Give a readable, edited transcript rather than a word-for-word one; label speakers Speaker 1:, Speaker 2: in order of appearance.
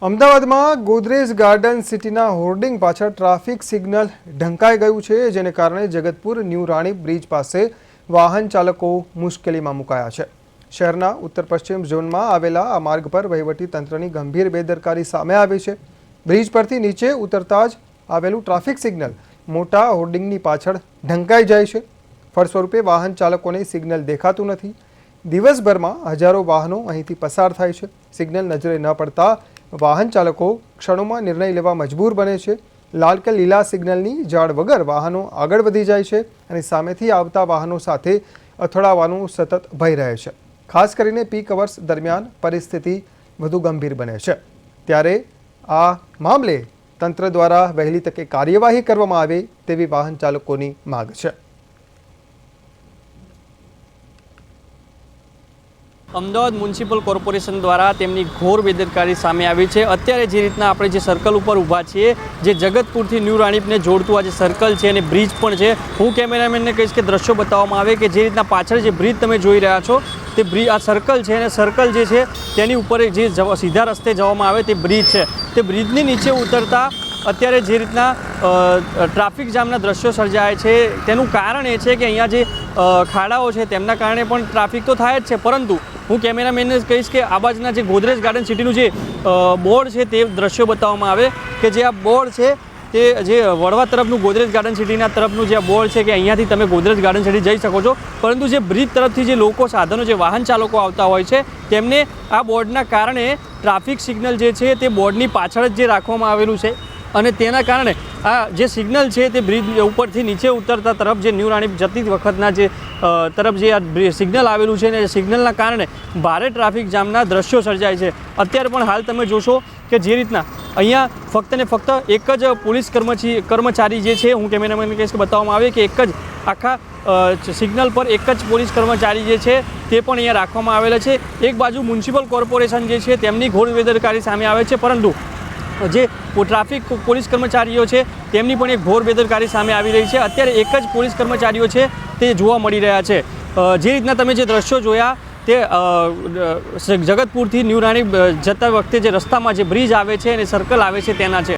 Speaker 1: અમદાવાદમાં ગોદરેજ ગાર્ડન સિટીના હોર્ડિંગ પાછળ ટ્રાફિક સિગ્નલ ઢંકાઈ ગયું છે, જેને કારણે જગતપુર ન્યૂ રાણી બ્રિજ પાસે વાહન ચાલકો મુશ્કેલીમાં મુકાયા છે। શહેરના ઉત્તર પશ્ચિમ ઝોનમાં આવેલા આ માર્ગ પર વહીવટી તંત્રની ગંભીર બેદરકારી સામે આવી છે। બ્રિજ પરથી નીચે ઉતરતા જ આવેલું ટ્રાફિક સિગ્નલ મોટા હોર્ડિંગની પાછળ ઢંકાઈ જાય છે। ફળસ્વરૂપે વાહન ચાલકોને સિગ્નલ દેખાતું નથી। દિવસભરમાં હજારો વાહનો અહીંથી પસાર થાય છે। સિગ્નલ નજરે ન પડતા વાહન ચાલકો ક્ષણોમાં નિર્ણય લેવા મજબૂર બને છે। લાલ કે લીલા સિગ્નલની જાળ વગર વાહનો આગળ વધી જાય છે અને સામેથી આવતા વાહનો સાથે અથડાવાનો સતત ભય રહે છે। ખાસ કરીને પીક અવર્સ દરમિયાન પરિસ્થિતિ વધુ ગંભીર બને છે। ત્યારે આ મામલે તંત્ર દ્વારા વહેલી તકે કાર્યવાહી કરવામાં આવે તેવી વાહન ચાલકોની માંગ છે।
Speaker 2: અમદાવાદ મ્યુનિસિપલ કોર્પોરેશન દ્વારા તેમની ઘોર બેદરકારી સામે આવી છે। અત્યારે જે રીતના આપણે જે સર્કલ ઉપર ઊભા છીએ, જે જગતપુરથી ન્યૂ રાણીપને જોડતું આ જે સર્કલ છે અને બ્રિજ પણ છે, હું કેમેરામેનને કહીશ કે દ્રશ્યો બતાવવામાં આવે કે જે રીતના પાછળ જે બ્રિજ તમે જોઈ રહ્યા છો તે બ્રિજ આ સર્કલ છે અને સર્કલ જે છે તેની ઉપર જે સીધા રસ્તે જવામાં આવે તે બ્રિજ છે, તે બ્રિજની નીચે ઉતરતા અત્યારે જે રીતના ટ્રાફિક જામના દ્રશ્યો સર્જાય છે તેનું કારણ એ છે કે અહીંયા જે ખાડાઓ છે તેમના કારણે પણ ટ્રાફિક તો થાય જ છે, પરંતુ હું કેમેરામેનને કહીશ કે આ બાજુના જે ગોદરેજ ગાર્ડન સિટીનું જે બોર્ડ છે તે દ્રશ્યો બતાવવામાં આવે કે જે આ બોર્ડ છે તે જે વડવા તરફનું ગોદરેજ ગાર્ડન સિટીના તરફનું જે બોર્ડ છે કે અહીંયાથી તમે ગોદરેજ ગાર્ડન સિટી જઈ શકો છો, પરંતુ જે બ્રિજ તરફથી જે લોકો સાધનો જે વાહન ચાલકો આવતા હોય છે તેમને આ બોર્ડના કારણે ટ્રાફિક સિગ્નલ જે છે તે બોર્ડની પાછળ જ જે રાખવામાં આવેલું છે અને તેના કારણે આ જે સિગ્નલ છે તે બ્રિજ ઉપરથી નીચે ઉતરતા તરફ જે ન્યૂ રાણી જતી વખતના જે તરફ જે આ સિગ્નલ આવેલું છે ને એ સિગ્નલના કારણે ભારે ટ્રાફિક જામના દ્રશ્યો સર્જાય છે। અત્યારે પણ હાલ તમે જોશો કે જે રીતના અહીંયા ફક્ત ને ફક્ત એક જ પોલીસ કર્મચારી જે છે, હું કેમેરામેનને કહીશ કે બતાવવામાં આવે કે એક જ આખા સિગ્નલ પર એક જ પોલીસ કર્મચારી જે છે તે પણ અહીંયા રાખવામાં આવેલા છે। એક બાજુ મ્યુનિસિપલ કોર્પોરેશન જે છે તેમની ઘોર બેદરકારી સામે આવે છે, પરંતુ જે ટ્રાફિક પોલીસ કર્મચારીઓ છે તેમની પણ એક ઘોર બેદરકારી સામે આવી રહી છે। અત્યારે એક જ પોલીસ કર્મચારીઓ છે તે જોવા મળી રહ્યા છે। જે રીતના તમે જે દ્રશ્યો જોયા તે જગતપુરથી ન્યૂ રાણી જતા વખતે જે રસ્તામાં જે બ્રિજ આવે છે અને સર્કલ આવે છે તેના છે।